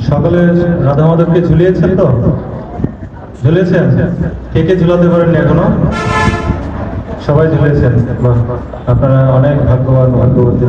সকলে রাধা মাধবকে ঝুলিয়েছেন তো? ঝুলিয়েছেন? কে কে ঝুলাতে পারেননি এখনো? সবাই ঝুলিয়েছেন। আপনারা অনেক ভাগ্যবান, ভাগ্যবতী।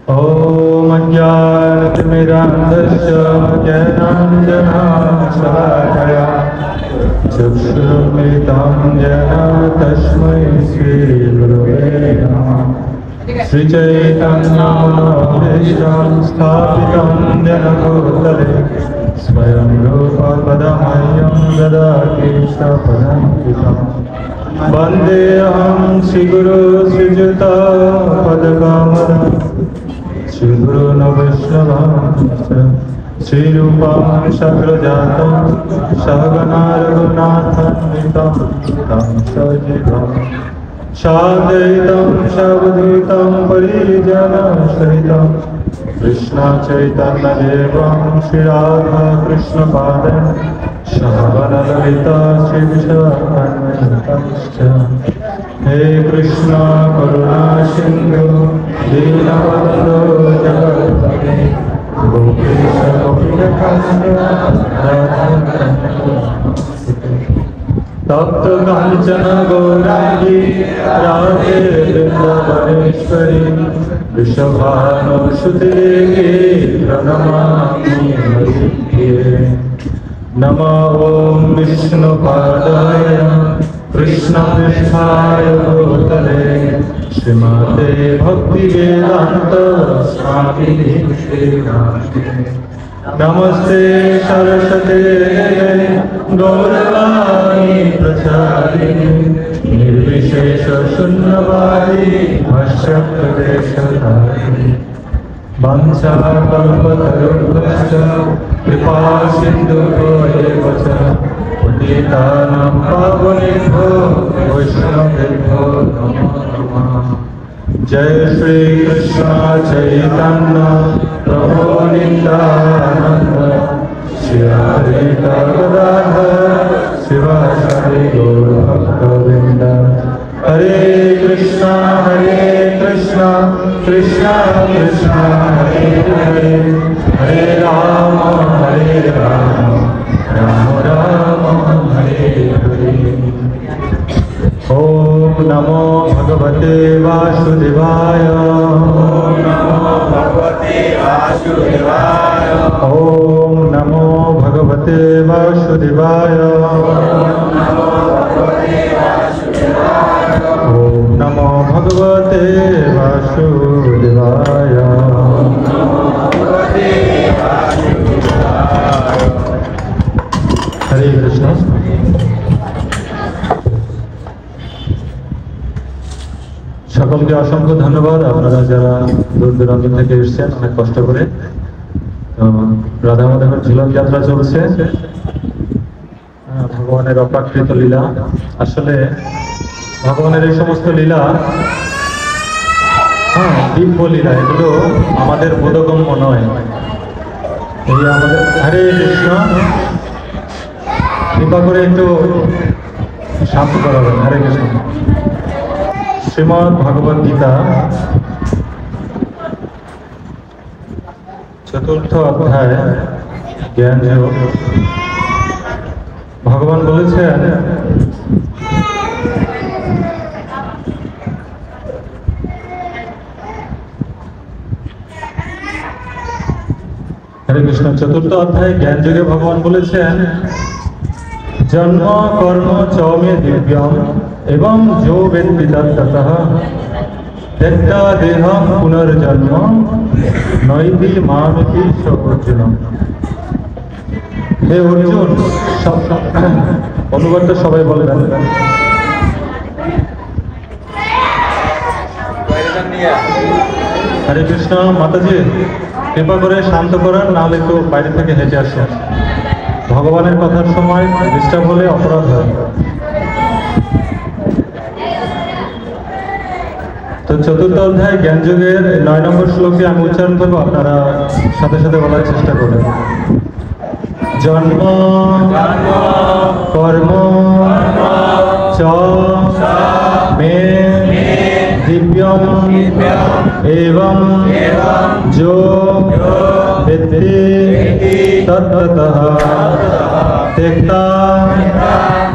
ওম অজ্ঞানতিমিরান্ধস্য জ্ঞানাঞ্জনাশলাকয়া चक्षुरुन्मिलितं येन तस्मै श्रीगुरवे नमः। श्रीचैतन्यमनोभीष्टं स्थापितं येन भूतले स्वयं रूप पदमह्यं ददाति सपदं वन्देऽहं श्रीगुरु श्रीयुतपदकमलं श्रीगुरून् वैष्णवांश्च श्रीरूपं शक्रजातं सहगणा रघुनाथान्वितं तं सजीवम् साद्वैतं सावधूतं परिजनसहितं कृष्ण चैतन्यदेवं श्रीराधा कृष्णपादं सहगणललिता श्रीविशाखान्वितश्च हे कृष्ण करुणा सिन्धु दीनबन्धो जगत्पते गोपेश गोपिकान्त तप्त कांचन गौरांगी राधे वृंदावनेश्वरी वृषभानुसुते प्रणमामि हरिप्रिये। नमो ओं विष्णुपादाय कृष्णपृष्ठाय भूतले श्रीमते भक्तिवेदान्त स्वामिने श्रीराधे। नमस्ते सरस्वते गौरवाणी प्रचारिणे निर्विशेष शून्यवादी भाष्यप्रदेशधारिणे वंशाकल्पतरुभ्यश्च कृपा सिन्धुभ्यो एव च पतितानां पावनेभ्यो वैष्णवेभ्यो नमो नमः। जय श्री कृष्ण चैतन्य प्रभु नित्यानंद श्री अद्वैत गदाधर शिवासादि गौर भक्तवृंद। हरे कृष्णा कृष्णा कृष्णा हरे हरे हरे राम राम राम हरे हरे। ओम नमो भगवते वासुदेवाय। ओम नमो भगवते वासुदेवाय। ओम नमो भगवते वासुदेवाय। ओम नमो भगवते वासुदेवाय। हरे कृष्ण। সকলকে অসংখ্য ধন্যবাদ। আপনারা যারা দূর দূরান্ত থেকে এসেছেন অনেক কষ্ট করে। তো রাধা মাধবের ঝুলন যাত্রা চলছে, ভগবানের অপ্রাকৃত লীলা। আসলে ভগবানের এই সমস্ত লীলা দিব্য লীলা, এগুলো আমাদের বোধগম্য নয়। এই আমাদের হরে কৃষ্ণ, কৃপা করে একটু শান্ত করাবেন। হরে কৃষ্ণ। শ্রীমদ্ ভগবদ গীতা চতুর্থ অধ্যায় জ্ঞান যোগ। ভগবান বলেছেন, হরে কৃষ্ণ। চতুর্থ অধ্যায় জ্ঞান যোগে ভগবান বলেছেন, জন্ম কর্ম চৌমে দিব্যম এবং যো বেত্তি তত্ততঃ त्यक्त्वा देहं पुनर्जन्म नैति मामिति स अर्जुन। हे अर्जुन, অনুবাদটা সবাই বলবেন। হরে কৃষ্ণ। মাতাজি কৃপা করে শান্ত করেন, নাহলে একটু বাইরে থেকে হেঁটে আসেন। ভগবানের কথার সময় ডিস্টার্ব হলে অপরাধ হয়। তো চতুর্থ অধ্যায় জ্ঞান যোগের 9 নম্বর শ্লোকে আমি উচ্চারণ করবো, আপনারা সাথে সাথে বলার চেষ্টা করবেন। জন্ম কর্ম চ মে दिव्यम एवं जो विद्धि तत्ततः त्यक्ता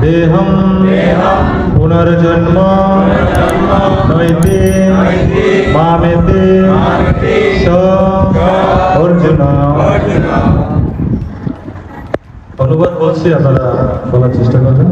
देहं पुनर्जन्म नैति मामेति स अर्जुन। ধন্যবাদ বলছি, আপনারা বলার চেষ্টা করবেন।